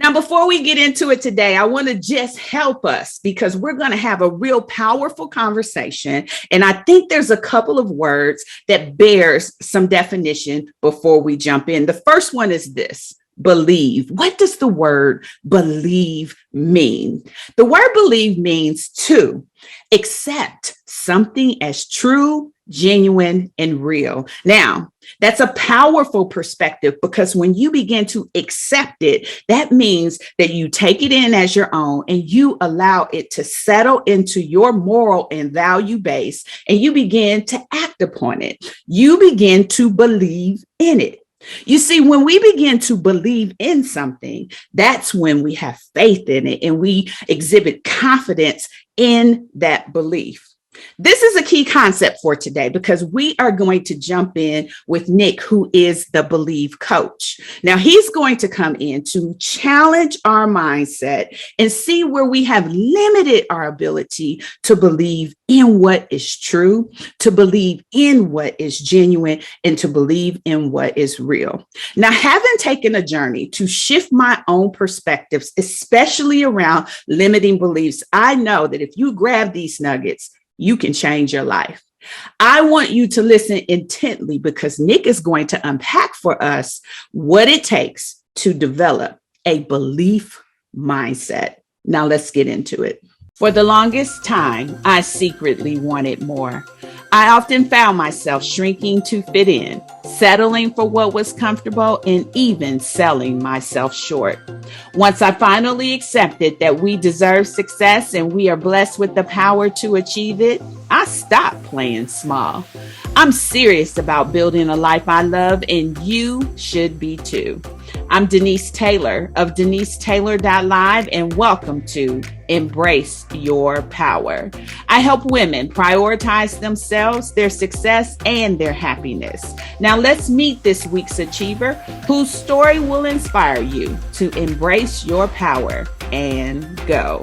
Now, before we get into it today, I want to just help us because we're going to have a real powerful conversation. And I think there's a couple of words that bears some definition before we jump in. The first one is this: believe. What does the word believe mean? The word believe means to accept something as true, genuine, and real. Now, that's a powerful perspective because when you begin to accept it, that means that you take it in as your own and you allow it to settle into your moral and value base, and you begin to act upon it. You begin to believe in it. You see, when we begin to believe in something, that's when we have faith in it and we exhibit confidence in that belief. This is a key concept for today because we are going to jump in with Nick, who is the Believe Coach. Now, he's going to come in to challenge our mindset and see where we have limited our ability to believe in what is true, to believe in what is genuine, and to believe in what is real. Now, having taken a journey to shift my own perspectives, especially around limiting beliefs, I know that if you grab these nuggets, you can change your life. I want you to listen intently because Nick is going to unpack for us what it takes to develop a belief mindset. Now let's get into it. For the longest time, I secretly wanted more. I often found myself shrinking to fit in, settling for what was comfortable, and even selling myself short. Once I finally accepted that we deserve success and we are blessed with the power to achieve it, I stopped playing small. I'm serious about building a life I love, and you should be too. I'm Denise Taylor of DeniseTaylor.live, and welcome to Embrace Your Power. I help women prioritize themselves, their success, and their happiness. Now let's meet this week's achiever whose story will inspire you to embrace your power and go.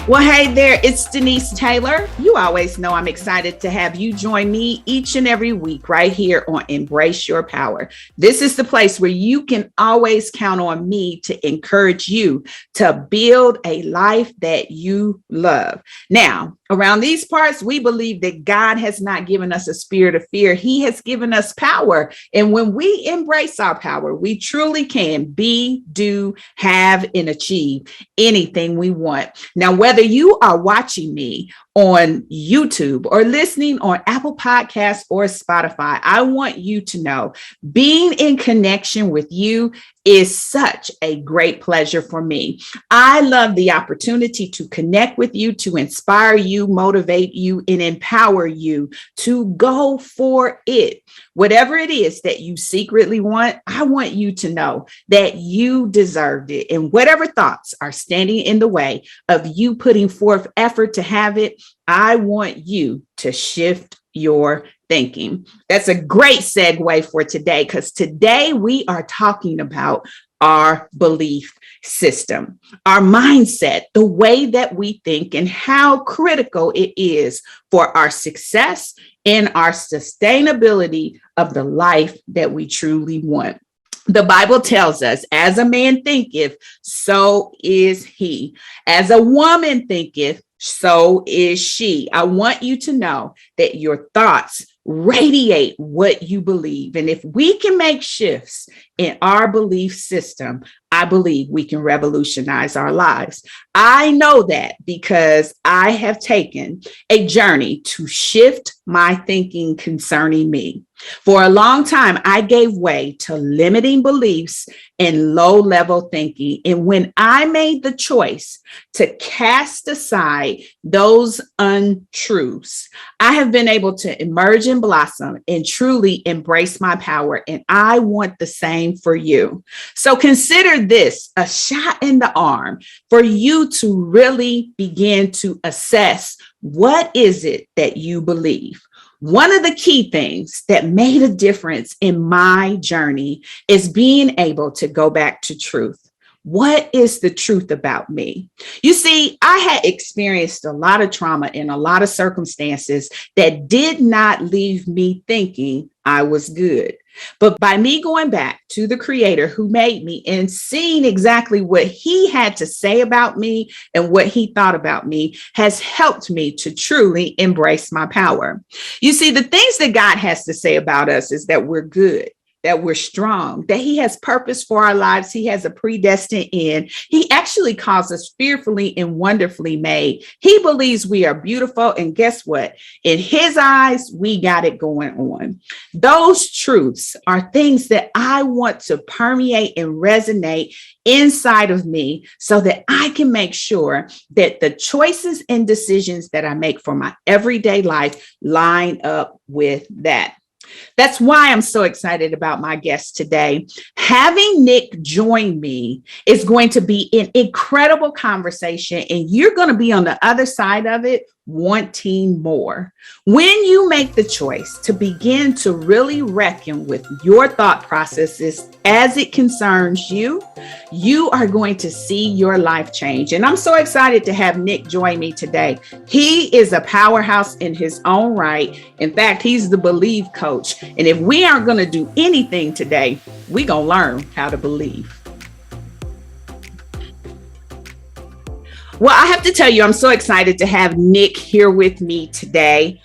Well, hey there, it's Denise Taylor. You always know I'm excited to have you join me each and every week right here on Embrace Your Power. This is the place where you can always count on me to encourage you to build a life that you love. Now, around these parts, we believe that God has not given us a spirit of fear. He has given us power. And when we embrace our power, we truly can be, do, have, and achieve anything we want. Now, whether you are watching me on YouTube or listening on Apple Podcasts or Spotify, I want you to know being in connection with you is such a great pleasure for me. I love the opportunity to connect with you, to inspire you, motivate you, and empower you to go for it. Whatever it is that you secretly want, I want you to know that you deserved it. And whatever thoughts are standing in the way of you putting forth effort to have it, I want you to shift your thinking. That's a great segue for today, because today we are talking about our belief system, our mindset, the way that we think, and how critical it is for our success and our sustainability of the life that we truly want. The Bible tells us, as a man thinketh, so is he. As a woman thinketh, so is she. I want you to know that your thoughts radiate what you believe. And if we can make shifts in our belief system, I believe we can revolutionize our lives. I know that because I have taken a journey to shift my thinking concerning me. For a long time, I gave way to limiting beliefs and low-level thinking. And when I made the choice to cast aside those untruths, I have been able to emerge and blossom and truly embrace my power. And I want the same for you. So consider this a shot in the arm for you to really begin to assess what is it that you believe. One of the key things that made a difference in my journey is being able to go back to truth. What is the truth about me? You see, I had experienced a lot of trauma in a lot of circumstances that did not leave me thinking I was good. But by me going back to the creator who made me and seeing exactly what he had to say about me and what he thought about me has helped me to truly embrace my power. You see, the things that God has to say about us is that we're good, that we're strong, that he has purpose for our lives. He has a predestined end. He actually calls us fearfully and wonderfully made. He believes we are beautiful. And guess what? In his eyes, we got it going on. Those truths are things that I want to permeate and resonate inside of me so that I can make sure that the choices and decisions that I make for my everyday life line up with that. That's why I'm so excited about my guest today. Having Nick join me is going to be an incredible conversation, and you're going to be on the other side of it wanting more. When you make the choice to begin to really reckon with your thought processes as it concerns you, you are going to see your life change. And I'm so excited to have Nick join me today. He is a powerhouse in his own right. In fact, he's the Believe coach. And if we aren't going to do anything today, we're going to learn how to believe. Well, I have to tell you, I'm so excited to have Nick here with me today.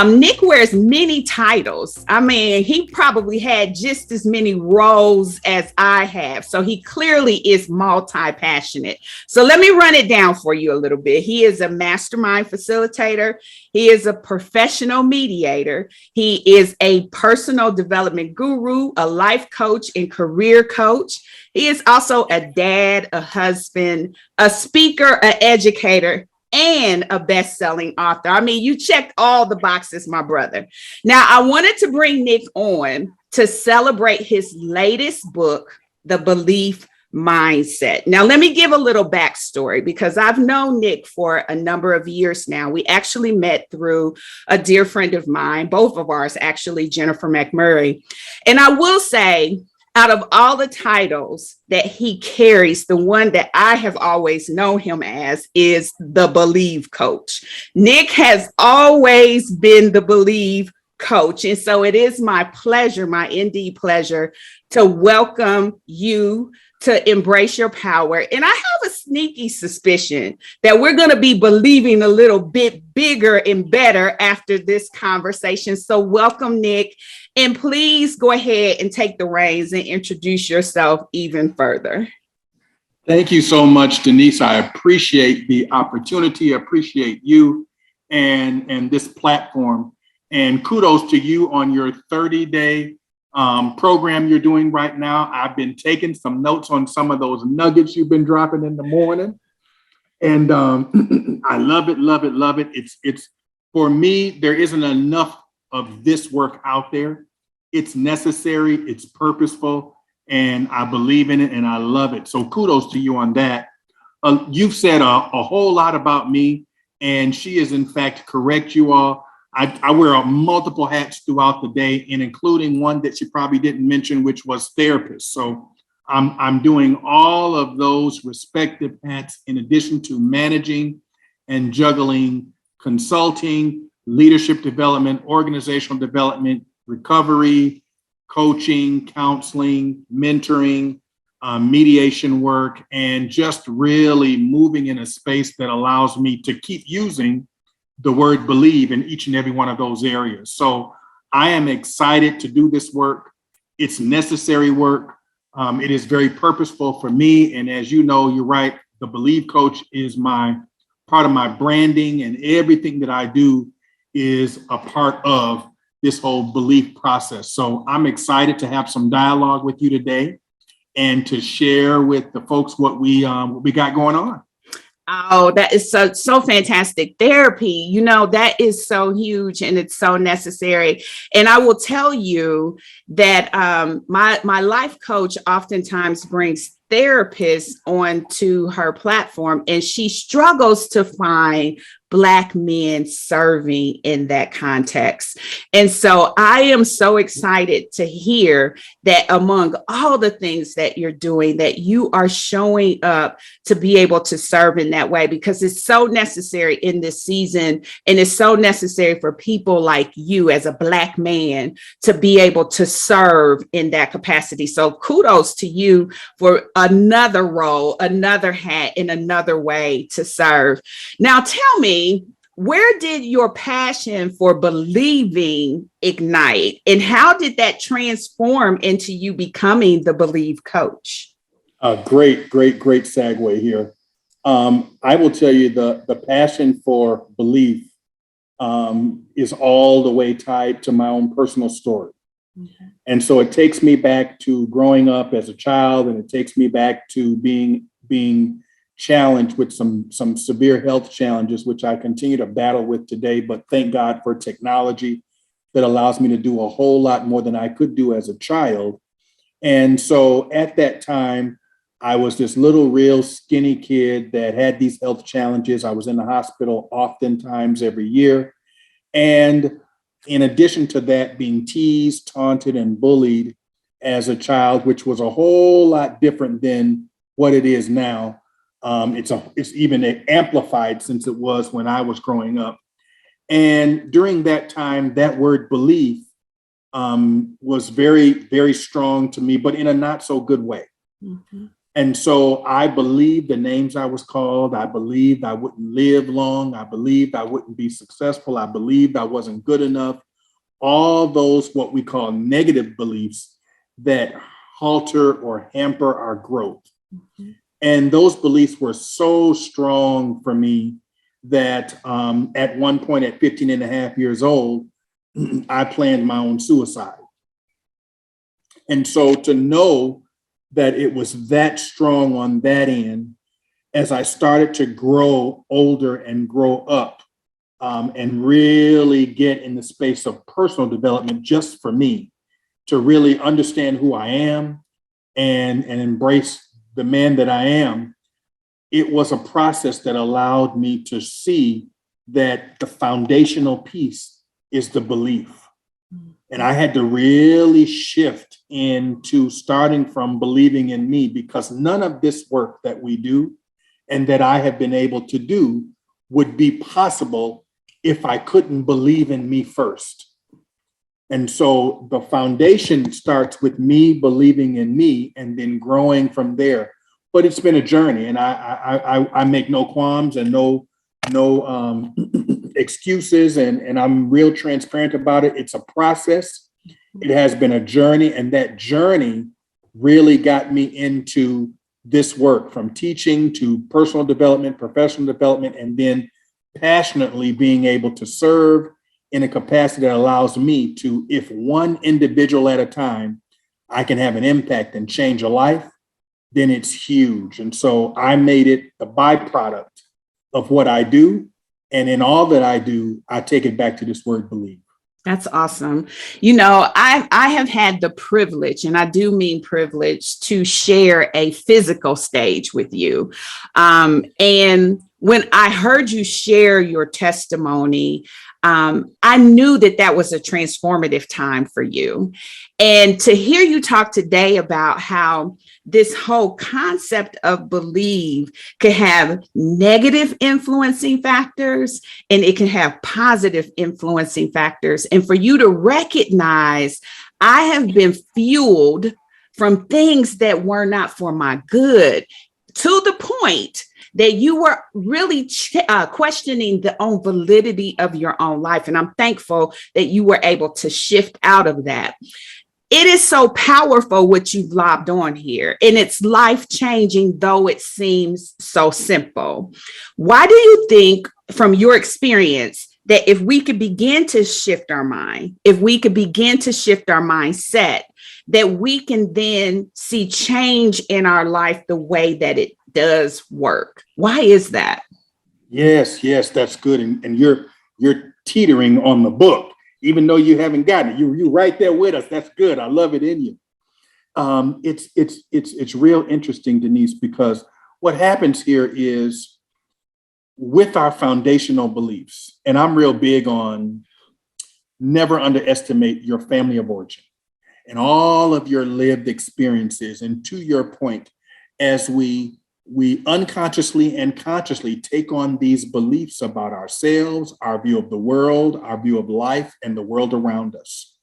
Nick wears many titles. I mean, he probably had just as many roles as I have. So he clearly is multi-passionate. So let me run it down for you a little bit. He is a mastermind facilitator. He is a professional mediator. He is a personal development guru, a life coach and career coach. He is also a dad, a husband, a speaker, an educator, and a best-selling author. I mean, you checked all the boxes, my brother. Now, I wanted to bring Nick on to celebrate his latest book, The Belief Mindset. Now, let me give a little backstory because I've known Nick for a number of years now. We actually met through a dear friend of mine, both of ours, actually, Jennifer McMurray. And I will say, out of all the titles that he carries, the one that I have always known him as is the Believe coach. Nick has always been the Believe coach. And so it is my pleasure, my indeed pleasure, to welcome you to embrace your power. And I have a sneaky suspicion that we're going to be believing a little bit bigger and better after this conversation. So welcome, Nick. And please go ahead and take the reins and introduce yourself even further. Thank you so much, Denise. I appreciate the opportunity. I appreciate you and this platform. And kudos to you on your 30-day program you're doing right now. I've been taking some notes on some of those nuggets you've been dropping in the morning. And I love it, love it, love it. It's for me, there isn't enough of this work out there. It's necessary, it's purposeful, and I believe in it and I love it. So kudos to you on that. You've said a whole lot about me, and she is in fact correct, you all. I wear multiple hats throughout the day, and including one that she probably didn't mention, which was therapist. So I'm doing all of those respective hats in addition to managing and juggling consulting, leadership development, organizational development, recovery, coaching, counseling, mentoring, mediation work, and just really moving in a space that allows me to keep using the word believe in each and every one of those areas. So I am excited to do this work. It's necessary work. It is very purposeful for me. And as you know, you're right, the Believe Coach is part of my branding, and everything that I do is a part of this whole belief process. So I'm excited to have some dialogue with you today and to share with the folks what we got going on. Oh, that is so fantastic. Therapy, you know, that is so huge and it's so necessary. And I will tell you that my life coach oftentimes brings therapists onto her platform, and she struggles to find Black men serving in that context. And so I am so excited to hear that among all the things that you're doing, that you are showing up to be able to serve in that way, because it's so necessary in this season. And it's so necessary for people like you as a Black man to be able to serve in that capacity. So kudos to you for another role, another hat, in another way to serve. Now, tell me, where did your passion for believing ignite, and how did that transform into you becoming the Believe coach? Great segue here. I will tell you the passion for belief is all the way tied to my own personal story. Mm-hmm. And so it takes me back to growing up as a child, and it takes me back to being challenged with some severe health challenges, which I continue to battle with today. But thank God for technology that allows me to do a whole lot more than I could do as a child. And so at that time, I was this little, real skinny kid that had these health challenges. I was in the hospital oftentimes every year. And in addition to that, being teased, taunted, and bullied as a child, which was a whole lot different than what it is now. It's even amplified since it was when I was growing up. And during that time, that word belief was very, very strong to me, but in a not so good way. Mm-hmm. And so I believed the names I was called. I believed I wouldn't live long. I believed I wouldn't be successful. I believed I wasn't good enough. All those what we call negative beliefs that halter or hamper our growth. Mm-hmm. And those beliefs were so strong for me that at one point at 15 and a half years old, I planned my own suicide. And so to know that it was that strong on that end, as I started to grow older and grow up and really get in the space of personal development just for me, to really understand who I am and embrace the man that I am, it was a process that allowed me to see that the foundational piece is the belief. And I had to really shift into starting from believing in me, because none of this work that we do and that I have been able to do would be possible if I couldn't believe in me first. And so the foundation starts with me believing in me and then growing from there. But it's been a journey, and I make no qualms and no excuses, and I'm real transparent about it. It's a process. It has been a journey, and that journey really got me into this work, from teaching to personal development, professional development, and then passionately being able to serve in a capacity that allows me to, if one individual at a time, I can have an impact and change a life, then it's huge. And so I made it the byproduct of what I do. And in all that I do, I take it back to this word believe. That's awesome. You know, I have had the privilege, and I do mean privilege, to share a physical stage with you. And when I heard you share your testimony, I knew that was a transformative time for you. And to hear you talk today about how this whole concept of believe can have negative influencing factors and it can have positive influencing factors. And for you to recognize, I have been fueled from things that were not for my good, to the point that you were really questioning the own validity of your own life. And I'm thankful that you were able to shift out of that. It is so powerful what you've lobbed on here, and it's life-changing, though it seems so simple. Why do you think, from your experience, that if we could begin to shift our mind, if we could begin to shift our mindset, that we can then see change in our life the way that it does work? Why is that? Yes, that's good. And you're teetering on the book. Even though you haven't gotten it, you right there with us. That's good. I love it in you. It's real interesting, Denise, because what happens here is with our foundational beliefs, and I'm real big on never underestimate your family of origin and all of your lived experiences. And to your point, as we unconsciously and consciously take on these beliefs about ourselves, our view of the world, our view of life, and the world around us.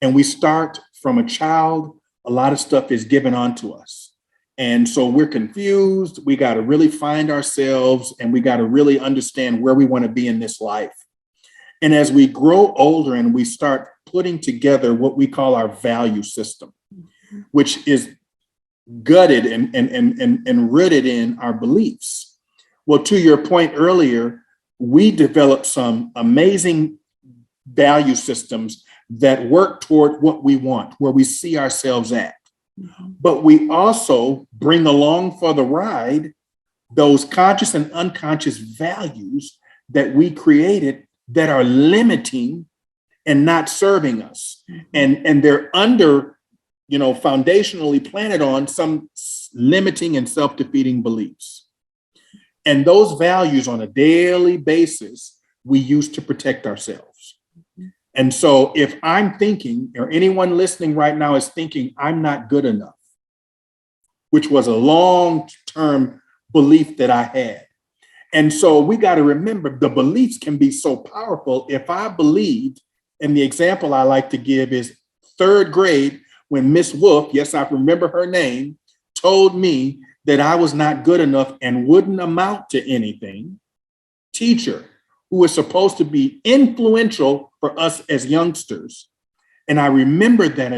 And we start from a child, a lot of stuff is given onto us. And so we're confused. We got to really find ourselves, and we got to really understand where we want to be in this life. And as we grow older and we start putting together what we call our value system, which is gutted and rooted in our beliefs. Well, to your point earlier, we developed some amazing value systems that work toward what we want, where we see ourselves at. But we also bring along for the ride those conscious and unconscious values that we created that are limiting and not serving us. And they're under, foundationally planted on some limiting and self-defeating beliefs. And those values on a daily basis, we use to protect ourselves. And so if I'm thinking, or anyone listening right now is thinking, I'm not good enough, which was a long-term belief that I had. And so we got to remember the beliefs can be so powerful. If I believed, and the example I like to give is third grade, when Miss Wolf, yes, I remember her name, told me that I was not good enough and wouldn't amount to anything. Teacher, who was supposed to be influential for us as youngsters. And I remember that,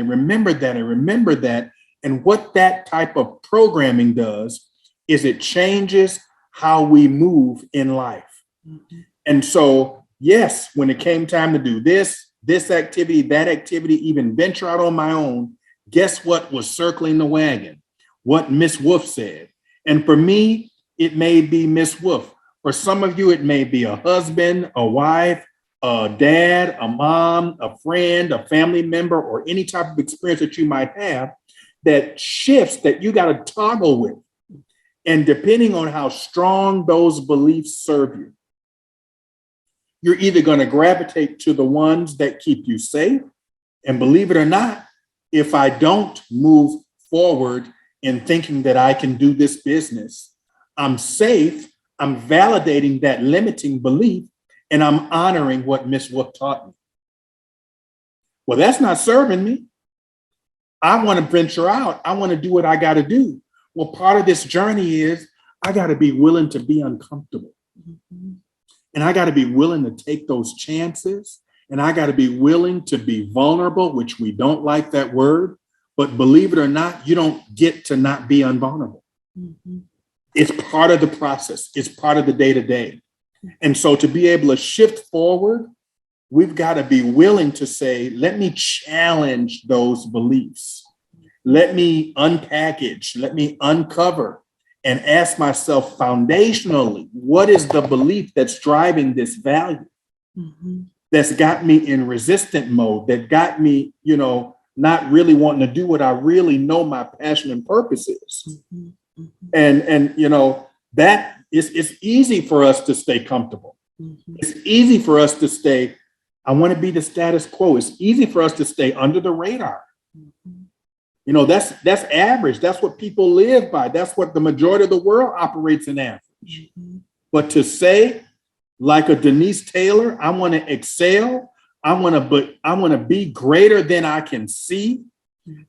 And what that type of programming does is it changes how we move in life. And so, yes, when it came time to do this activity, that activity, even venture out on my own, guess what was circling the wagon? What Miss Wolf said. And for me, it may be Miss Wolf. For some of you, it may be a husband, a wife, a dad, a mom, a friend, a family member, or any type of experience that you might have that shifts that you got to toggle with. And depending on how strong those beliefs serve you, you're either going to gravitate to the ones that keep you safe. And believe it or not, if I don't move forward in thinking that I can do this business, I'm safe, I'm validating that limiting belief, and I'm honoring what Miss Wolf taught me. Well, that's not serving me. I want to venture out. I want to do what I got to do. Well, part of this journey is I got to be willing to be uncomfortable. And I got to be willing to take those chances. And I got to be willing to be vulnerable, which we don't like that word. But believe it or not, you don't get to not be unvulnerable. It's part of the process. It's part of the day-to-day. And so to be able to shift forward, we've got to be willing to say, let me challenge those beliefs. Let me unpackage, let me uncover and ask myself foundationally, what is the belief that's driving this value? That's got me in resistant mode, that got me, not really wanting to do what I really know my passion and purpose is. And that it's easy for us to stay comfortable. It's easy for us to stay, I want to be the status quo. It's easy for us to stay under the radar. That's average. That's what people live by. That's what the majority of the world operates in average. But to say, like a Denise Taylor, I want to excel. I want to be greater than I can see.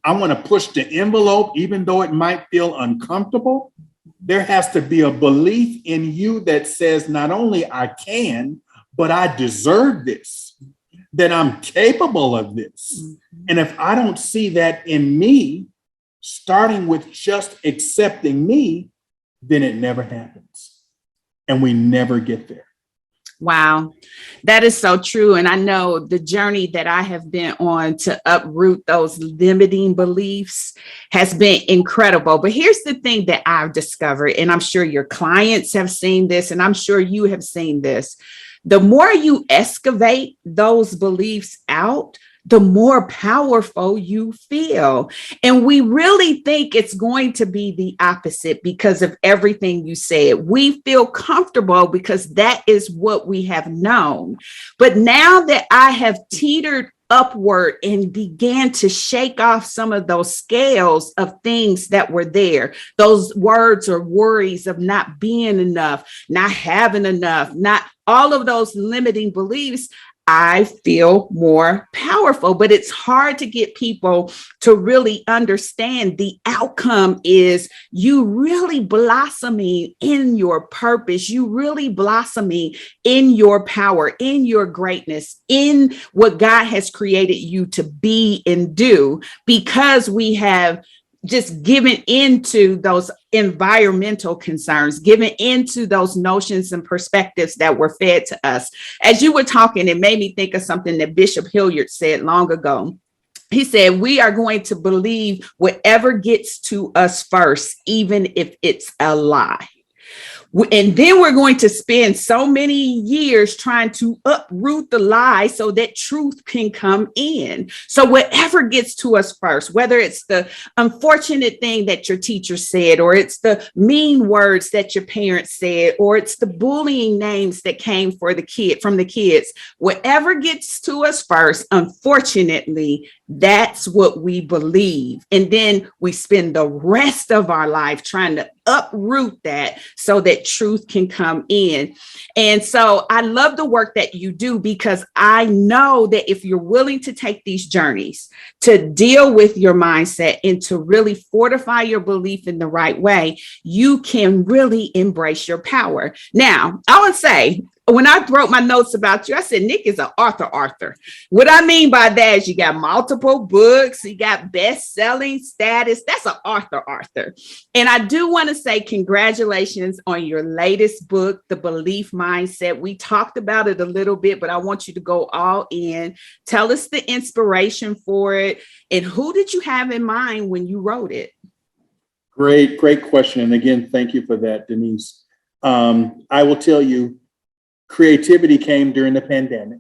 I want to push the envelope, even though it might feel uncomfortable. There has to be a belief in you that says not only I can, but I deserve this, that I'm capable of this. And if I don't see that in me, starting with just accepting me, then it never happens. And we never get there. Wow, that is so true. And I know the journey that I have been on to uproot those limiting beliefs has been incredible. But here's the thing that I've discovered, and I'm sure your clients have seen this, and I'm sure you have seen this. The more you excavate those beliefs out, the more powerful you feel. And we really think it's going to be the opposite because of everything you said. We feel comfortable because that is what we have known. But now that I have teetered upward and began to shake off some of those scales of things that were there, those words or worries of not being enough, not having enough, not all of those limiting beliefs, I feel more powerful. But it's hard to get people to really understand the outcome is you really blossoming in your purpose, you really blossoming in your power, in your greatness, in what God has created you to be and do, because we have just given into those environmental concerns, given into those notions and perspectives that were fed to us. As you were talking, it made me think of something that Bishop Hilliard said long ago. He said, we are going to believe whatever gets to us first, even if it's a lie. And then we're going to spend so many years trying to uproot the lie so that truth can come in. So whatever gets to us first, whether it's the unfortunate thing that your teacher said, or it's the mean words that your parents said, or it's the bullying names that came from the kids, whatever gets to us first, unfortunately, that's what we believe. And then we spend the rest of our life trying to uproot that so that truth can come in. And so I love the work that you do, because I know that if you're willing to take these journeys to deal with your mindset and to really fortify your belief in the right way, you can really embrace your power. Now, I would say, when I wrote my notes about you, I said, Nick is an author. What I mean by that is you got multiple books, you got best-selling status. That's an author. And I do want to say congratulations on your latest book, The Belief Mindset. We talked about it a little bit, but I want you to go all in. Tell us the inspiration for it, and who did you have in mind when you wrote it? Great question. And again, thank you for that, Denise. I will tell you, creativity came during the pandemic.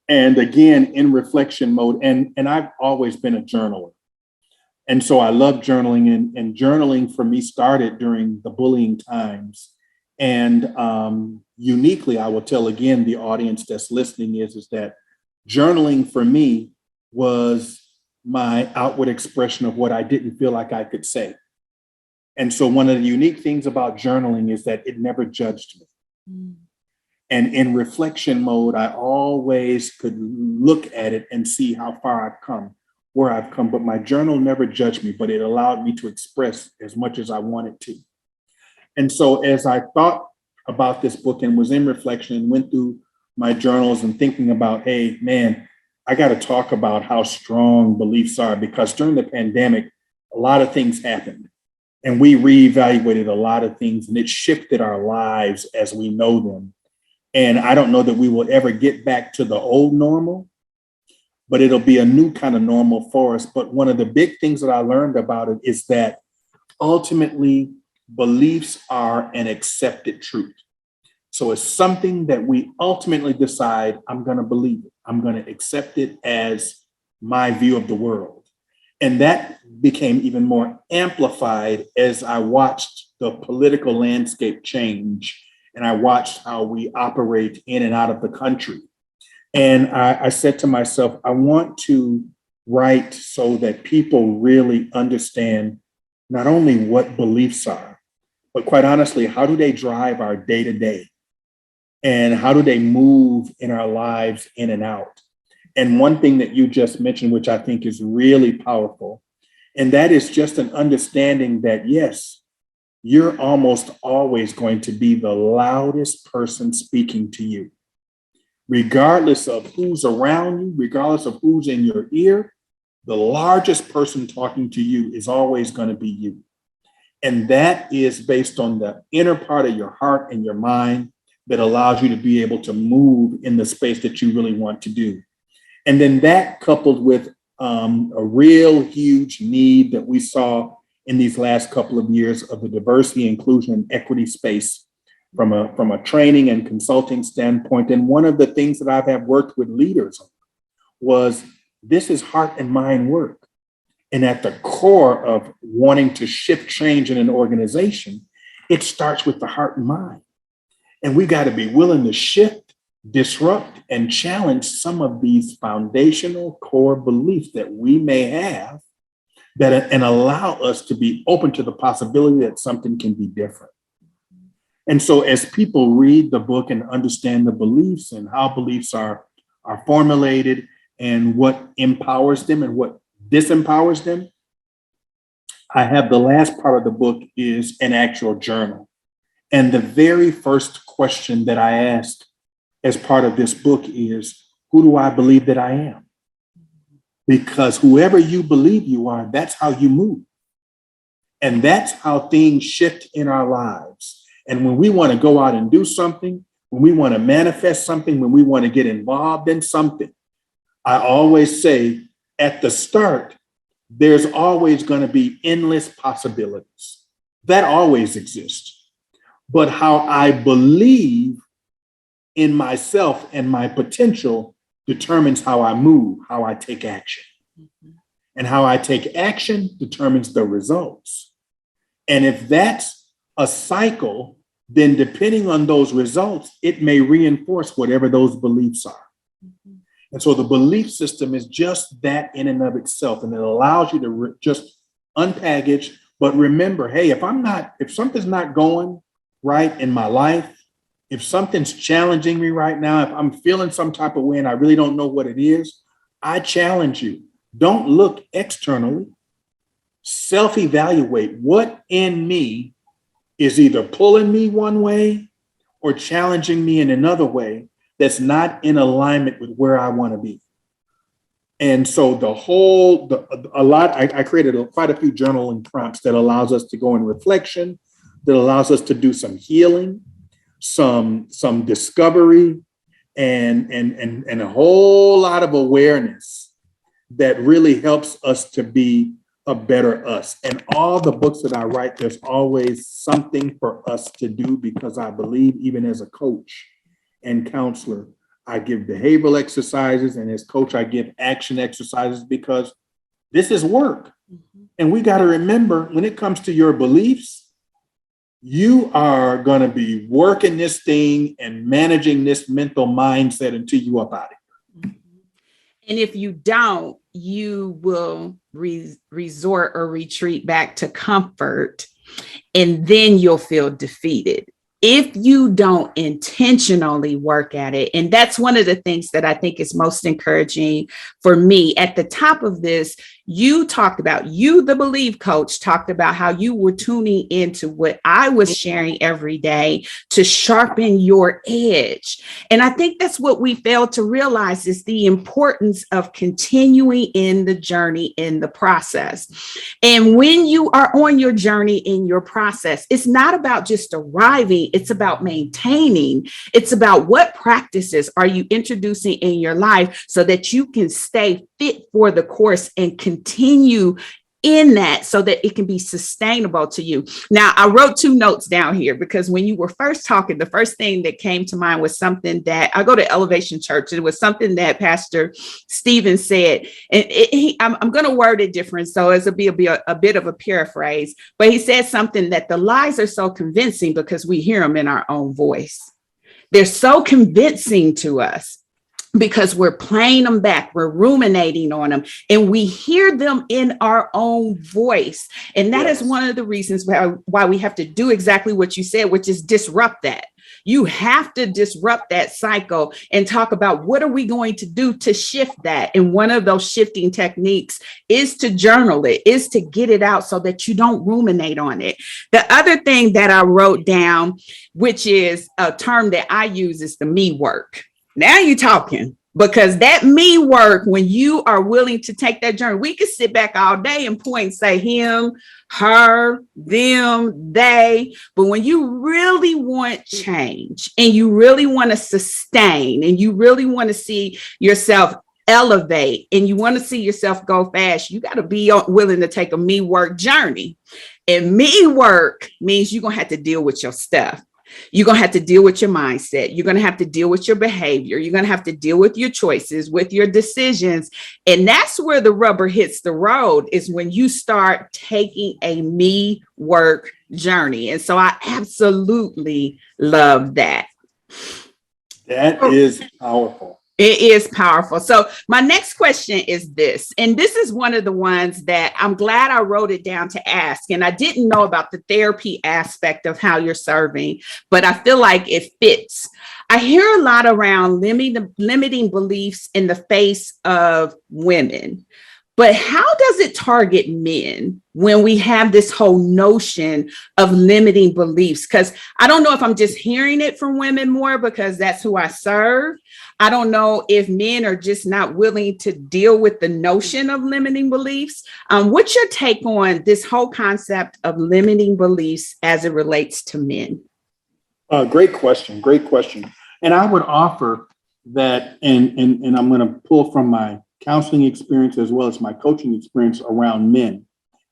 And again, in reflection mode. And I've always been a journaler. And so I love journaling, and journaling for me started during the bullying times. And uniquely, I will tell again, the audience that's listening is that journaling for me was my outward expression of what I didn't feel like I could say. And so one of the unique things about journaling is that it never judged me. And in reflection mode, I always could look at it and see how far I've come, where I've come. But my journal never judged me, but it allowed me to express as much as I wanted to. And so as I thought about this book and was in reflection and went through my journals and thinking about, hey, man, I got to talk about how strong beliefs are, because during the pandemic, a lot of things happened. And we reevaluated a lot of things, and it shifted our lives as we know them. And I don't know that we will ever get back to the old normal, but it'll be a new kind of normal for us. But one of the big things that I learned about it is that ultimately beliefs are an accepted truth. So it's something that we ultimately decide, I'm going to believe it. I'm going to accept it as my view of the world. And that became even more amplified as I watched the political landscape change, and I watched how we operate in and out of the country. And I said to myself, I want to write so that people really understand not only what beliefs are, but quite honestly, how do they drive our day-to-day? And how do they move in our lives in and out? And one thing that you just mentioned, which I think is really powerful, and that is just an understanding that, yes, you're almost always going to be the loudest person speaking to you. Regardless of who's around you, regardless of who's in your ear, the largest person talking to you is always going to be you. And that is based on the inner part of your heart and your mind that allows you to be able to move in the space that you really want to do. And then that coupled with a real huge need that we saw in these last couple of years of the diversity, inclusion, and equity space from a training and consulting standpoint. And one of the things that I have worked with leaders on was this is heart and mind work. And at the core of wanting to shift change in an organization, it starts with the heart and mind. And we got to be willing to shift, disrupt, and challenge some of these foundational core beliefs that we may have and allow us to be open to the possibility that something can be different. And so as people read the book and understand the beliefs and how beliefs are formulated and what empowers them and what disempowers them, I have the last part of the book is an actual journal. And the very first question that I asked as part of this book is, who do I believe that I am? Because whoever you believe you are, that's how you move. And that's how things shift in our lives. And when we want to go out and do something, when we want to manifest something, when we want to get involved in something, I always say at the start, there's always going to be endless possibilities. That always exists. But how I believe in myself and my potential determines how I move, how I take action. And how I take action determines the results. And if that's a cycle, then depending on those results, it may reinforce whatever those beliefs are. And so the belief system is just that in and of itself. And it allows you to just unpackage, but remember, hey, if something's not going right in my life, if something's challenging me right now, if I'm feeling some type of way and I really don't know what it is, I challenge you. Don't look externally. Self-evaluate what in me is either pulling me one way or challenging me in another way that's not in alignment with where I want to be. And so I created quite a few journaling prompts that allows us to go in reflection, that allows us to do some healing, some discovery, and a whole lot of awareness that really helps us to be a better us. And all the books that I write, there's always something for us to do, because I believe even as a coach and counselor, I give behavioral exercises, and as coach, I give action exercises, because this is work. And we got to remember, when it comes to your beliefs, you are going to be working this thing and managing this mental mindset until you up out of it. And if you don't, you will resort or retreat back to comfort, and then you'll feel defeated if you don't intentionally work at it. And that's one of the things that I think is most encouraging for me. At the top of this, the Believe Coach, talked about how you were tuning into what I was sharing every day to sharpen your edge. And I think that's what we fail to realize, is the importance of continuing in the journey, in the process. And when you are on your journey, in your process, it's not about just arriving, it's about maintaining. It's about what practices are you introducing in your life so that you can stay fit for the course and continue in that, so that it can be sustainable to you. Now, I wrote 2 notes down here, because when you were first talking, the first thing that came to mind was something that I go to Elevation Church. It was something that Pastor Stephen said, and I'm going to word it different, so it'll be a bit of a paraphrase, but he said something that the lies are so convincing because we hear them in our own voice. They're so convincing to us because we're playing them back, we're ruminating on them, and we hear them in our own voice. And that is one of the reasons why we have to do exactly what you said, which is disrupt that. You have to disrupt that cycle and talk about what are we going to do to shift that. And one of those shifting techniques is to journal it, is to get it out so that you don't ruminate on it. The other thing that I wrote down, which is a term that I use, is the me work. Now you're talking, because that me work, when you are willing to take that journey, we could sit back all day and point and say him, her, them, they. But when you really want change, and you really want to sustain, and you really want to see yourself elevate, and you want to see yourself go fast, you got to be willing to take a me work journey. And me work means you're going to have to deal with your stuff. You're going to have to deal with your mindset. You're going to have to deal with your behavior. You're going to have to deal with your choices, with your decisions. And that's where the rubber hits the road, is when you start taking a me work journey. And so I absolutely love that. That is powerful. It is powerful. So my next question is this, and this is one of the ones that I'm glad I wrote it down to ask. And I didn't know about the therapy aspect of how you're serving, but I feel like it fits. I hear a lot around limiting beliefs in the face of women. But how does it target men when we have this whole notion of limiting beliefs? Because I don't know if I'm just hearing it from women more because that's who I serve. I don't know if men are just not willing to deal with the notion of limiting beliefs. What's your take on this whole concept of limiting beliefs as it relates to men? Great question. Great question. And I would offer that, and I'm going to pull from my counseling experience as well as my coaching experience around men,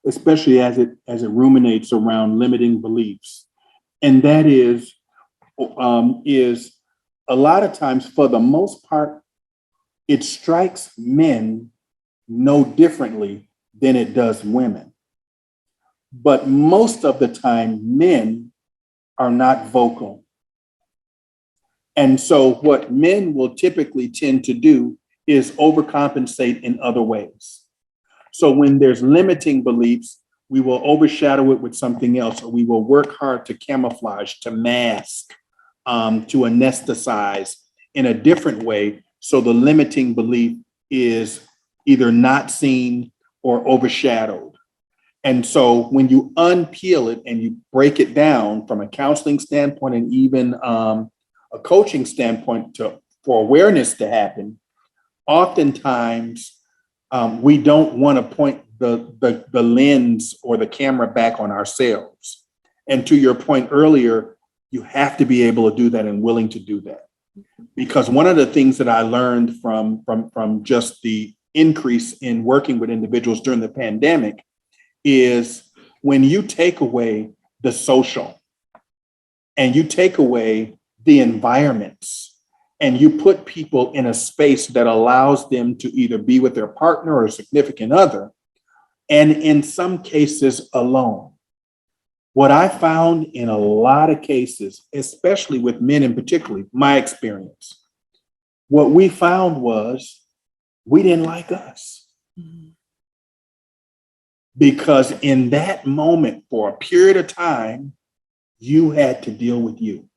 especially as it ruminates around limiting beliefs. And that is a lot of times, for the most part, it strikes men no differently than it does women. But most of the time, men are not vocal. And so what men will typically tend to do is overcompensate in other ways. So when there's limiting beliefs, we will overshadow it with something else, or we will work hard to camouflage, to mask, to anesthetize in a different way. So the limiting belief is either not seen or overshadowed. And so when you unpeel it and you break it down from a counseling standpoint and even a coaching standpoint for awareness to happen, oftentimes, we don't want to point the lens or the camera back on ourselves. And to your point earlier, you have to be able to do that and willing to do that. Because one of the things that I learned from just the increase in working with individuals during the pandemic is when you take away the social and you take away the environments, and you put people in a space that allows them to either be with their partner or significant other, and in some cases alone. What I found in a lot of cases, especially with men in particular, my experience, what we found was we didn't like us. Because in that moment, for a period of time, you had to deal with you.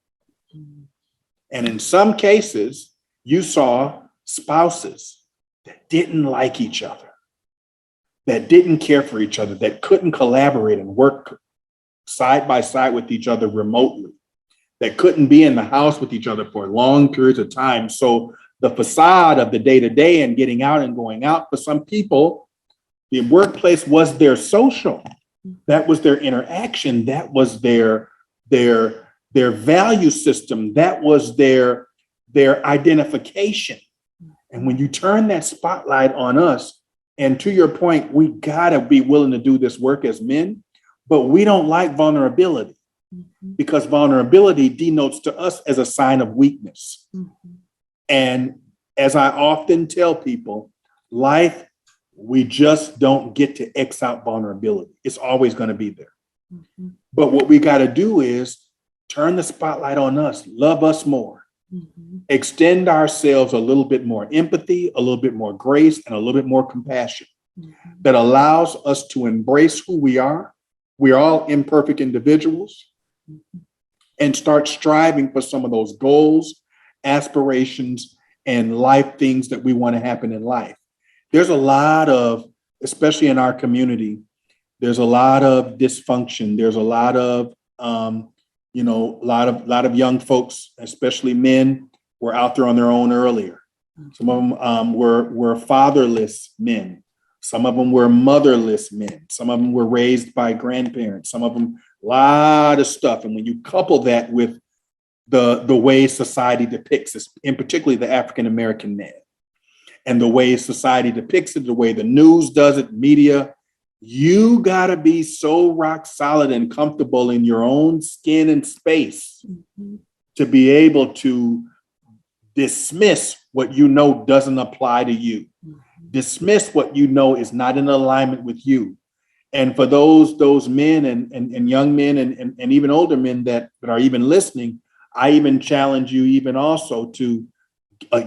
And in some cases, you saw spouses that didn't like each other, that didn't care for each other, that couldn't collaborate and work side by side with each other remotely, that couldn't be in the house with each other for long periods of time. So the facade of the day-to-day and getting out and going out, for some people, the workplace was their social. That was their interaction. That was their value system. That was their identification. And when you turn that spotlight on us, and to your point, we gotta be willing to do this work as men, but we don't like vulnerability because vulnerability denotes to us as a sign of weakness. And as I often tell people, life, we just don't get to X out vulnerability. It's always gonna be there. But what we gotta do is turn the spotlight on us, love us more, extend ourselves a little bit more empathy, a little bit more grace, and a little bit more compassion that allows us to embrace who we are. We're all imperfect individuals, and start striving for some of those goals, aspirations, and life things that we want to happen in life. There's a lot of, especially in our community, there's a lot of dysfunction. There's a lot of a lot of young folks, especially men, were out there on their own earlier. Some of them were fatherless men. Some of them were motherless men. Some of them were raised by grandparents. Some of them, a lot of stuff. And when you couple that with the way society depicts us, in particularly the African-American man, and the way society depicts it, the way the news does it, media, You got to be so rock solid and comfortable in your own skin and space to be able to dismiss what you know doesn't apply to you. Dismiss what you know is not in alignment with you. And for those men and young men and even older men that are even listening, I even challenge you even also to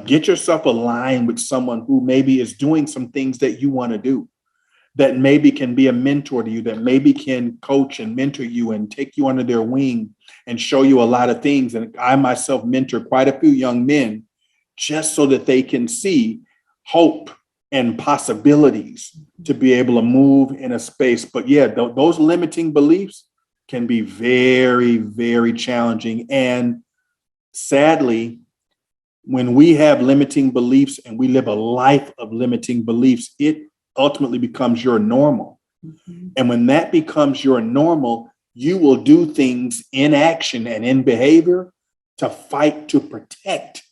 get yourself aligned with someone who maybe is doing some things that you want to do, that maybe can be a mentor to you, that maybe can coach and mentor you and take you under their wing and show you a lot of things. And I myself mentor quite a few young men just so that they can see hope and possibilities to be able to move in a space. But yeah, those limiting beliefs can be very, very challenging. And sadly, when we have limiting beliefs and we live a life of limiting beliefs, it ultimately becomes your normal. And when that becomes your normal, you will do things in action and in behavior to fight to protect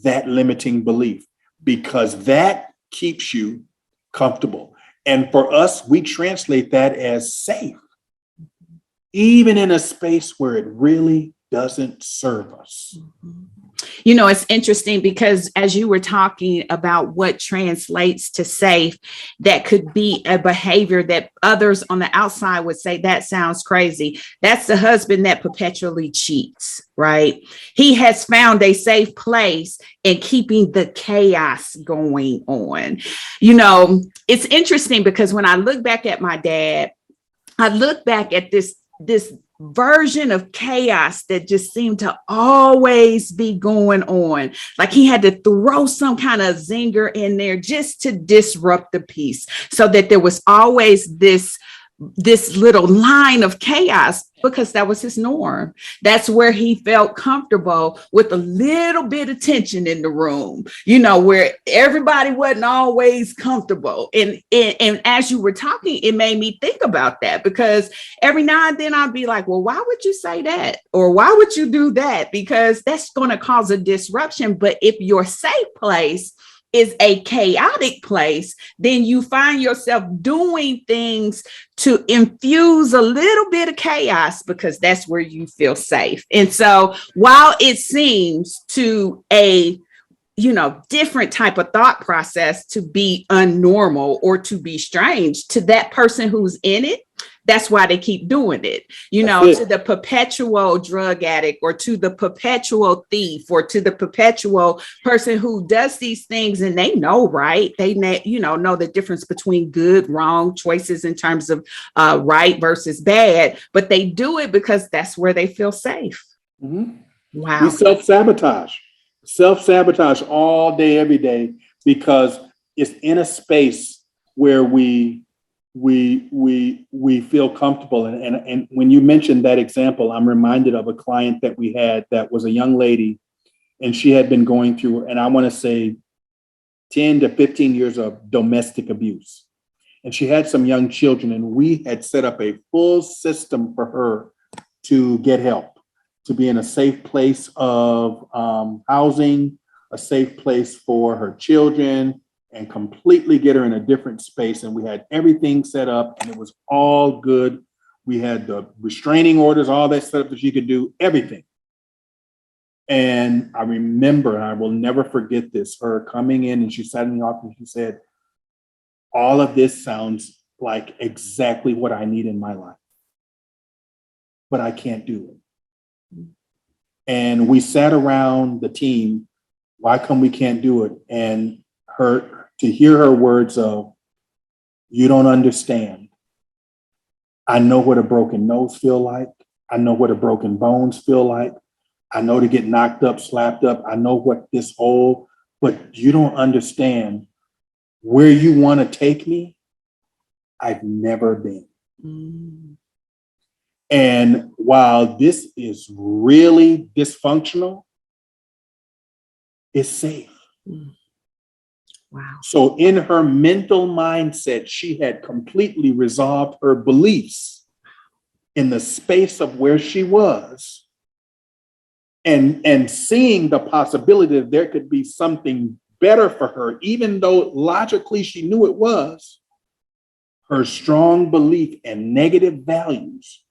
that limiting belief, because that keeps you comfortable. And for us, we translate that as safe, even in a space where it really doesn't serve us. You know, it's interesting because as you were talking about what translates to safe, that could be a behavior that others on the outside would say, that sounds crazy. That's the husband that perpetually cheats, right? He has found a safe place in keeping the chaos going on. You know, it's interesting because when I look back at my dad, I look back at this version of chaos that just seemed to always be going on. Like he had to throw some kind of zinger in there just to disrupt the peace, so that there was always this little line of chaos, because that was his norm. That's where he felt comfortable, with a little bit of tension in the room, you know, where everybody wasn't always comfortable. And as you were talking, it made me think about that, because every now and then I'd be like, well, why would you say that? Or why would you do that? Because that's going to cause a disruption. But if your safe place is a chaotic place, then you find yourself doing things to infuse a little bit of chaos, because that's where you feel safe. And so while it seems to a different type of thought process to be unnormal or to be strange, to that person who's in it, that's why they keep doing it, to the perpetual drug addict, or to the perpetual thief, or to the perpetual person who does these things and they know, right? They know the difference between good, wrong choices in terms of right versus bad, but they do it because that's where they feel safe. Mm-hmm. Wow. We self-sabotage all day, every day, because it's in a space where we feel comfortable. And when you mentioned that example, I'm reminded of a client that we had that was a young lady, and she had been going through, and I want to say 10 to 15 years of domestic abuse. And she had some young children, and we had set up a full system for her to get help, to be in a safe place of housing, a safe place for her children, and completely get her in a different space. And we had everything set up, and it was all good. We had the restraining orders, all that stuff that she could do, everything. And I remember, and I will never forget this, her coming in, and she sat in the office and she said, all of this sounds like exactly what I need in my life, but I can't do it. And we sat around the team, why come we can't do it? And to hear her words of, you don't understand. I know what a broken nose feel like. I know what a broken bones feel like. I know to get knocked up, slapped up. I know what this whole, but you don't understand where you want to take me. I've never been. Mm. And while this is really dysfunctional, it's safe. Mm. Wow. So in her mental mindset, she had completely resolved her beliefs in the space of where she was, and seeing the possibility that there could be something better for her, even though logically she knew it was. her strong belief and negative values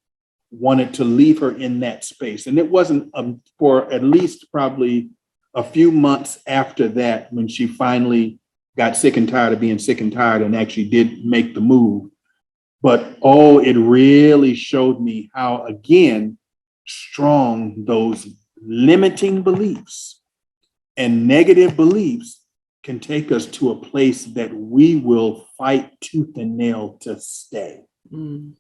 wanted to leave her in that space. And it wasn't for at least probably a few months after that when she finally got sick and tired of being sick and tired and actually did make the move. But it really showed me how, again, strong those limiting beliefs and negative beliefs can take us to a place that we will fight tooth and nail to stay. Mm.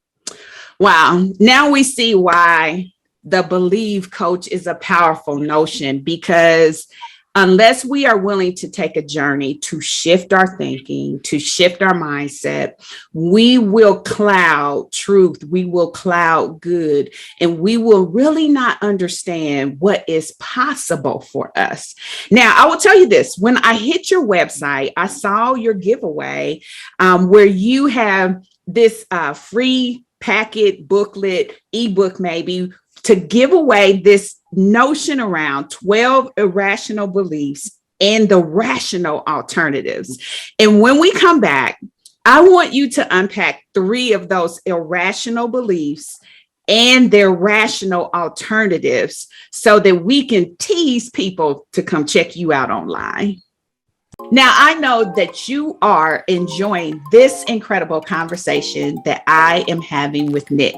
Wow. Now we see why the believe coach is a powerful notion, because unless we are willing to take a journey to shift our thinking, to shift our mindset, we will cloud truth, we will cloud good, and we will really not understand what is possible for us. Now, I will tell you this, when I hit your website, I saw your giveaway where you have this free packet, booklet, ebook maybe, to give away this notion around 12 irrational beliefs and the rational alternatives. And when we come back, I want you to unpack 3 of those irrational beliefs and their rational alternatives so that we can tease people to come check you out online. Now, I know that you are enjoying this incredible conversation that I am having with Nick.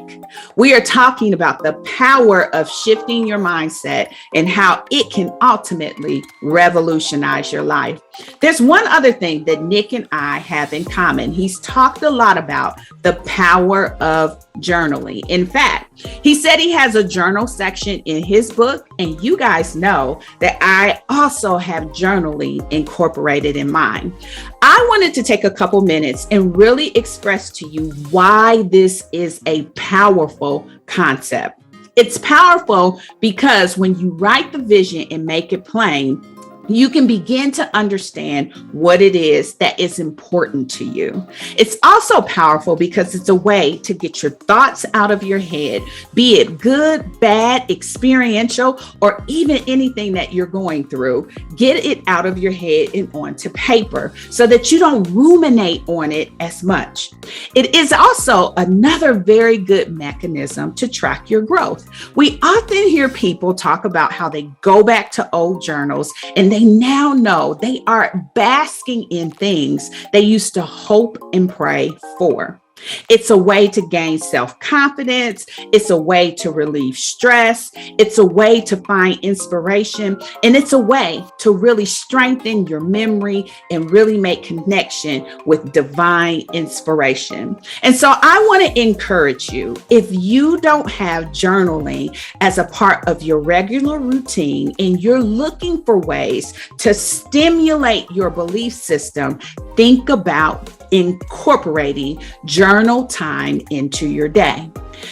We are talking about the power of shifting your mindset and how it can ultimately revolutionize your life. There's one other thing that Nick and I have in common. He's talked a lot about the power of journaling. In fact, he said he has a journal section in his book, and you guys know that I also have journaling incorporated in mine. I wanted to take a couple minutes and really express to you why this is a powerful concept. It's powerful because when you write the vision and make it plain, you can begin to understand what it is that is important to you. It's also powerful because it's a way to get your thoughts out of your head, be it good, bad, experiential, or even anything that you're going through. Get it out of your head and onto paper so that you don't ruminate on it as much. It is also another very good mechanism to track your growth. We often hear people talk about how they go back to old journals and they now know they are basking in things they used to hope and pray for. It's a way to gain self-confidence. It's a way to relieve stress. It's a way to find inspiration. And it's a way to really strengthen your memory and really make connection with divine inspiration. And so I want to encourage you, if you don't have journaling as a part of your regular routine and you're looking for ways to stimulate your belief system, think about incorporating journal time into your day.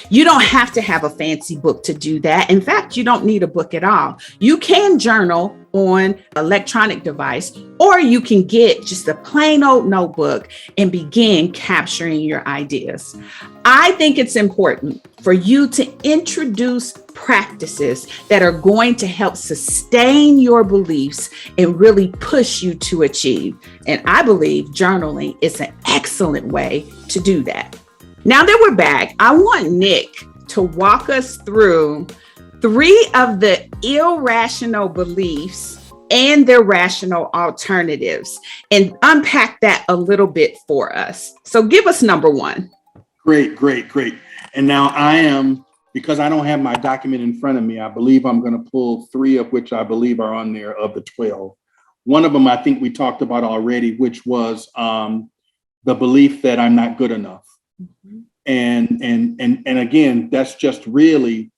You don't have to have a fancy book to do that. In fact, you don't need a book at all. You can journal on electronic device, or you can get just a plain old notebook and begin capturing your ideas. I think it's important for you to introduce practices that are going to help sustain your beliefs and really push you to achieve. And I believe journaling is an excellent way to do that. Now that we're back, I want Nick to walk us through 3 of the irrational beliefs and their rational alternatives and unpack that a little bit for us. So give us number 1. Great. And now because I don't have my document in front of me, I believe I'm going to pull 3 of which I believe are on there of the 12. One of them I think we talked about already, which was the belief that I'm not good enough. Mm-hmm. And again, that's just really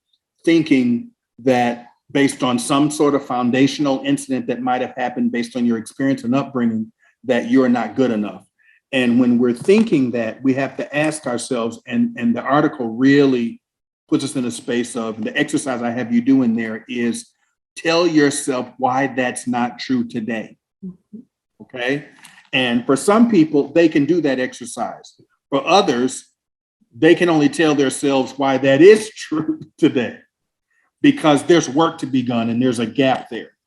thinking that based on some sort of foundational incident that might have happened based on your experience and upbringing, that you're not good enough. And when we're thinking that, we have to ask ourselves, and the article really puts us in a space of, the exercise I have you do in there is tell yourself why that's not true today. Okay. And for some people, they can do that exercise. For others, they can only tell themselves why that is true today, because there's work to be done and there's a gap there.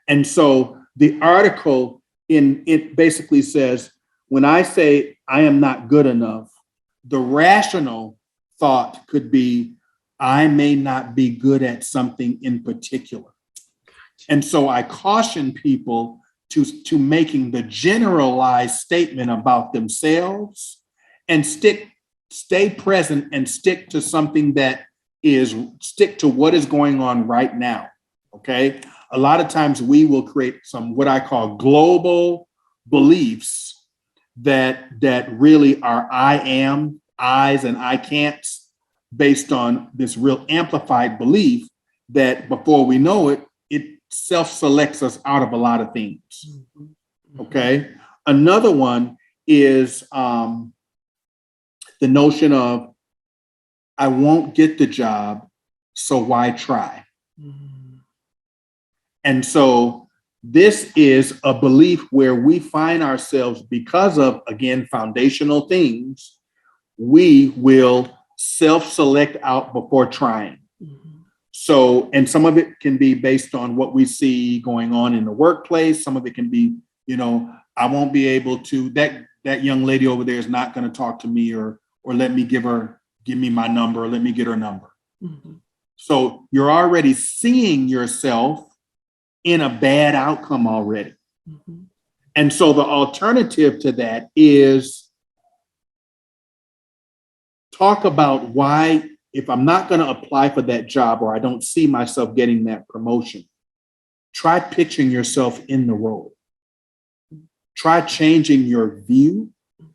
And so the article it basically says, when I say I am not good enough, The rational thought could be, I may not be good at something in particular. And so I caution people to making the generalized statement about themselves and stay present and stick to something stick to what is going on right now. Okay. A lot of times we will create some, what I call global beliefs that really are I am, I's and I can'ts, based on this real amplified belief that before we know it, it self-selects us out of a lot of things. Okay. Another one is the notion of, I won't get the job, so why try? And so this is a belief where we find ourselves, because of, again, foundational things, we will self-select out before trying. So, and some of it can be based on what we see going on in the workplace. Some of it can be, I won't be able to, that young lady over there is not going to talk to me, or let me give me my number, or let me get her number. So you're already seeing yourself in a bad outcome already. And so the alternative to that is talk about why, if I'm not going to apply for that job, or I don't see myself getting that promotion, try picturing yourself in the role. Try changing your view,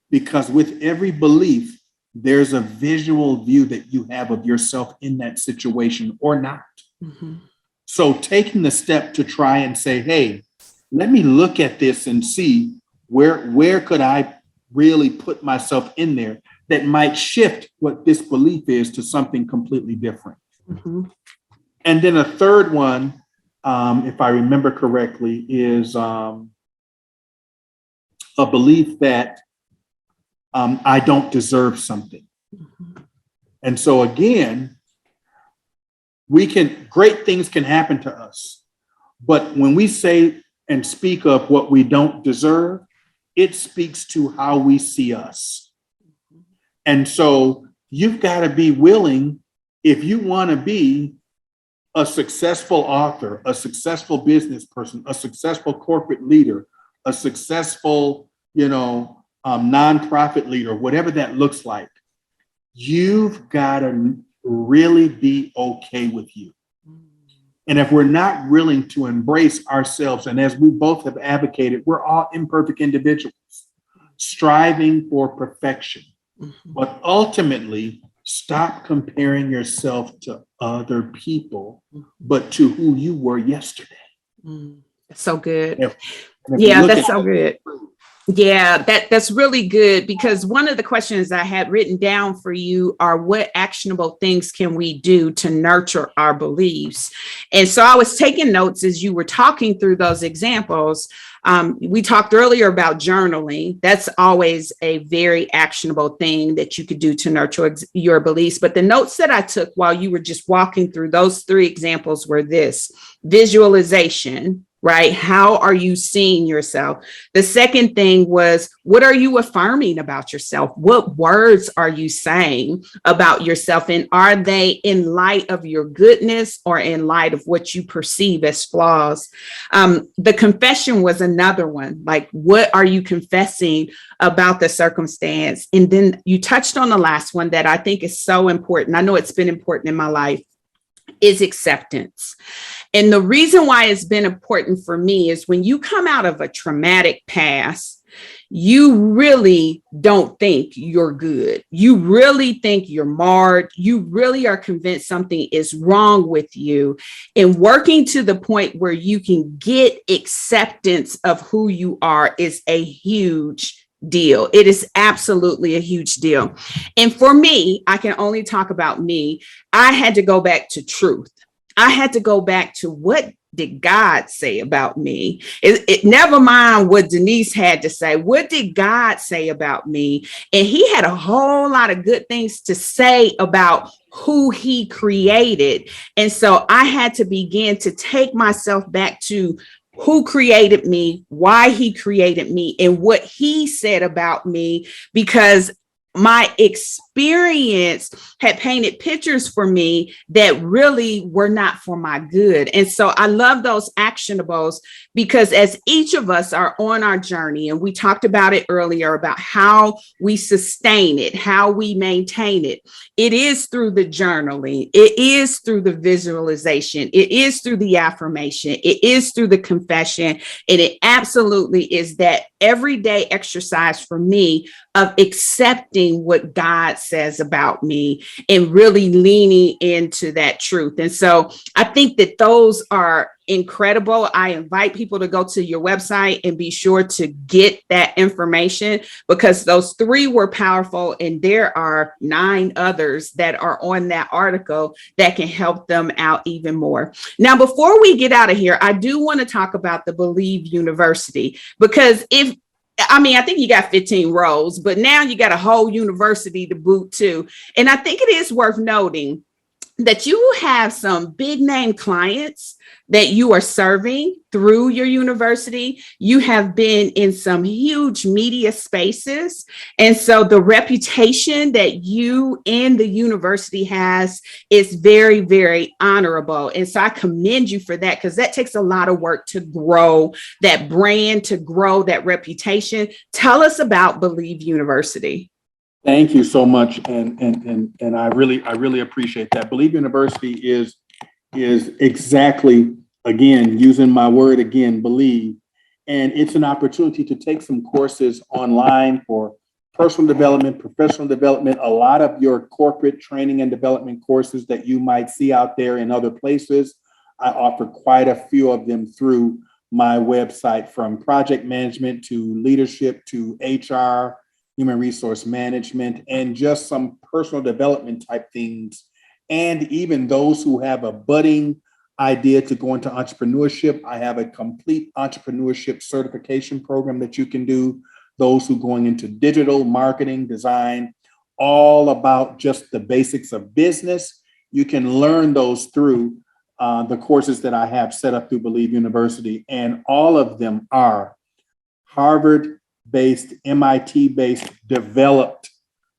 because with every belief, there's a visual view that you have of yourself in that situation or not. So taking the step to try and say, hey, let me look at this and see where could I really put myself in there that might shift what this belief is to something completely different. And then a third one, if I remember correctly, is a belief that I don't deserve something. And so again, great things can happen to us. But when we say and speak of what we don't deserve, it speaks to how we see us. And so you've got to be willing, if you want to be a successful author, a successful business person, a successful corporate leader, a successful, nonprofit leader, whatever that looks like, you've got to really be okay with you. And if we're not willing to embrace ourselves, and as we both have advocated, we're all imperfect individuals striving for perfection. But ultimately, stop comparing yourself to other people, but to who you were yesterday. So good. Yeah, that's so good. Yeah, that's really good, because one of the questions I had written down for you are, what actionable things can we do to nurture our beliefs? And so I was taking notes as you were talking through those examples. We talked earlier about journaling. That's always a very actionable thing that you could do to nurture your beliefs. But the notes that I took while you were just walking through those three examples were this: visualization, right? How are you seeing yourself? The second thing was, what are you affirming about yourself? What words are you saying about yourself? And are they in light of your goodness or in light of what you perceive as flaws? The confession was another one. Like, what are you confessing about the circumstance? And then you touched on the last one that I think is so important. I know it's been important in my life, is acceptance. And the reason why it's been important for me is when you come out of a traumatic past, you really don't think you're good. You really think you're marred. You really are convinced something is wrong with you. And working to the point where you can get acceptance of who you are is a huge deal. It is absolutely a huge deal. And for me, I can only talk about me. I had to go back to truth. I had to go back to, what did God say about me? Never mind what Denise had to say. What did God say about me? And he had a whole lot of good things to say about who he created. And so I had to begin to take myself back to who created me, why he created me, and what he said about me, because my experience had painted pictures for me that really were not for my good. And so I love those actionables, because as each of us are on our journey, and we talked about it earlier about how we sustain it, how we maintain it, it is through the journaling, it is through the visualization, it is through the affirmation, it is through the confession, and it absolutely is that everyday exercise for me of accepting what God says about me and really leaning into that truth. And so I think that those are incredible. I invite people to go to your website and be sure to get that information, because those 3 were powerful. And there are 9 others that are on that article that can help them out even more. Now, before we get out of here, I do want to talk about the Believe University, because I think you got 15 roles, but now you got a whole university to boot too. And I think it is worth noting that you have some big name clients that you are serving through your university. You have been in some huge media spaces. And so the reputation that you and the university has is very, very honorable. And so I commend you for that, because that takes a lot of work to grow that brand, to grow that reputation. Tell us about Believe University. Thank you so much, and I really appreciate that. Believe University is exactly, again, using my word again, believe, and it's an opportunity to take some courses online for personal development, professional development, a lot of your corporate training and development courses that you might see out there in other places. I offer quite a few of them through my website, from project management to leadership to HR, human resource management, and just some personal development type things. And even those who have a budding idea to go into entrepreneurship, I have a complete entrepreneurship certification program that you can do. Those who are going into digital marketing, design, all about just the basics of business. You can learn those through the courses that I have set up through Believe University. And all of them are Harvard-based, MIT-based, developed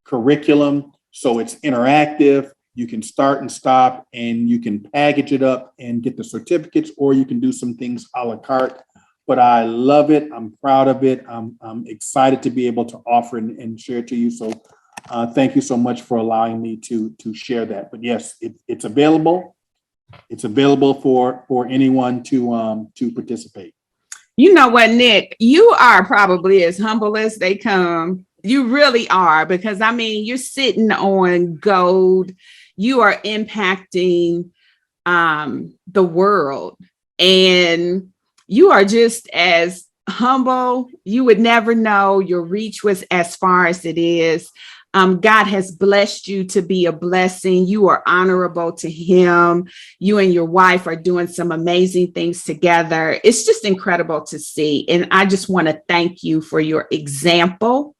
curriculum. So it's interactive. You can start and stop, and you can package it up and get the certificates, or you can do some things a la carte. But I love it. I'm proud of it. I'm excited to be able to offer and share it to you. So thank you so much for allowing me to share that. But yes, it's available. It's available for anyone to participate. You know what, Nick, you are probably as humble as they come. You really are, because you're sitting on gold. You are impacting the world, and you are just as humble. You would never know your reach was as far as it is. God has blessed you to be a blessing. You are honorable to Him. You and your wife are doing some amazing things together. It's just incredible to see. And I just want to thank you for your example.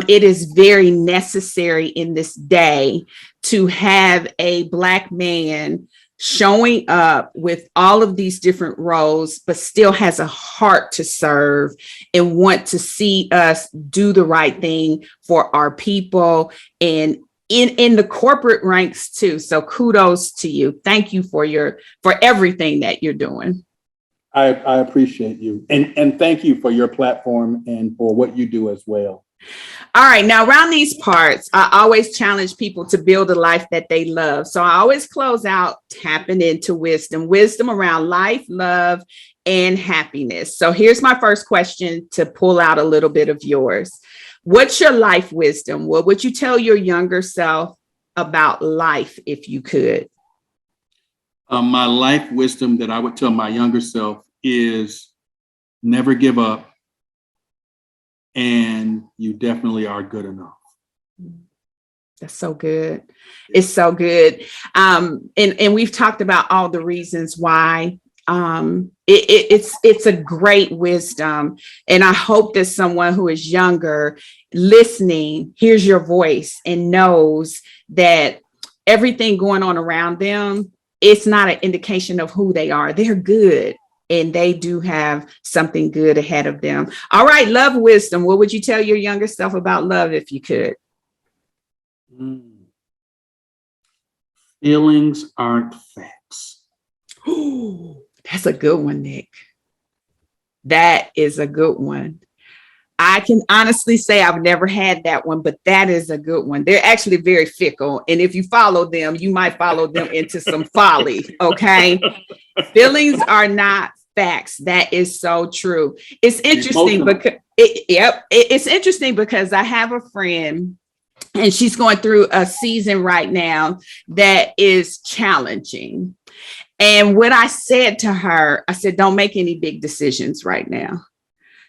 It is very necessary in this day to have a Black man showing up with all of these different roles, but still has a heart to serve and want to see us do the right thing for our people and in the corporate ranks too. So kudos to you. Thank you for everything that you're doing. I appreciate you. And thank you for your platform and for what you do as well. All right. Now, around these parts, I always challenge people to build a life that they love. So I always close out tapping into wisdom around life, love, and happiness. So here's my first question to pull out a little bit of yours. What's your life wisdom? What would you tell your younger self about life if you could? My life wisdom that I would tell my younger self is never give up. And you definitely are good enough. That's so good. It's so good. And we've talked about all the reasons why. It's a great wisdom. And I hope that someone who is younger listening hears your voice and knows that everything going on around them, it's not an indication of who they are. They're good. And they do have something good ahead of them. All right, love wisdom. What would you tell your younger self about love if you could? Mm. Feelings aren't facts. Ooh, that's a good one, Nick. That is a good one. I can honestly say I've never had that one, but that is a good one. They're actually very fickle. And if you follow them, you might follow them into some folly. Okay. Feelings are not facts. That is so true. It's interesting because it's interesting because I have a friend and she's going through a season right now that is challenging. And what I said to her, I said, don't make any big decisions right now,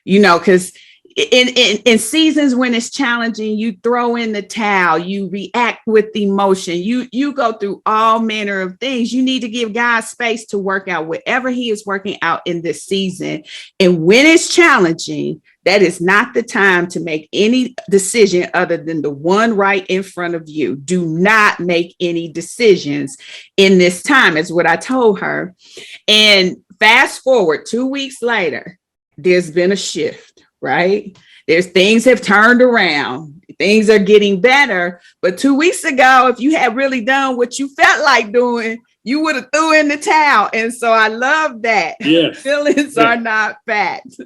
because in seasons when it's challenging, you throw in the towel, you react with emotion, you go through all manner of things. You need to give God space to work out whatever he is working out in this season. And when it's challenging, that is not the time to make any decision other than the one right in front of you. Do not make any decisions in this time, is what I told her. And fast forward 2 weeks later, there's been a shift, right? Things have turned around. Things are getting better. But 2 weeks ago, if you had really done what you felt like doing, you would have threw in the towel. And so I love that. Yes. Feelings are not facts.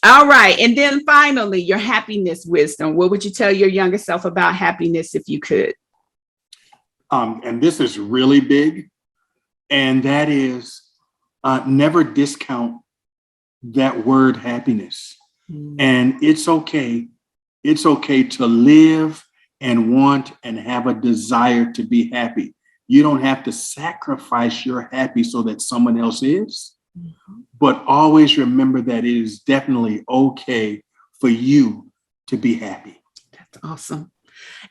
All right. And then finally, your happiness wisdom. What would you tell your younger self about happiness if you could? And this is really big. And that is never discount that word happiness. And it's okay. It's okay to live and want and have a desire to be happy. You don't have to sacrifice your happy so that someone else is. But always remember that it is definitely okay for you to be happy. That's awesome.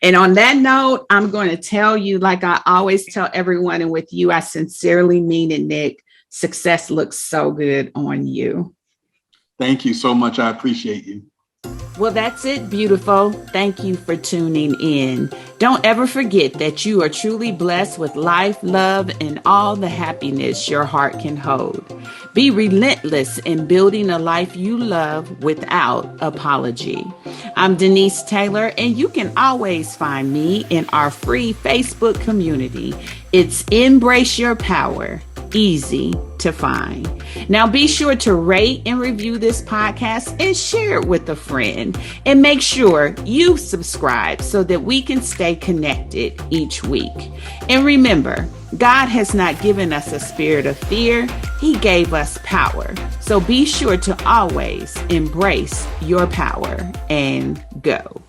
And on that note, I'm going to tell you, like I always tell everyone, and with you, I sincerely mean it, Nick. Success looks so good on you. Thank you so much. I appreciate you. Well, that's it, beautiful. Thank you for tuning in. Don't ever forget that you are truly blessed with life, love, and all the happiness your heart can hold. Be relentless in building a life you love without apology. I'm Denise Taylor, and you can always find me in our free Facebook community. It's Embrace Your Power. Easy to find. Now be sure to rate and review this podcast and share it with a friend. And make sure you subscribe so that we can stay connected each week. And remember, God has not given us a spirit of fear. He gave us power. So be sure to always embrace your power and go.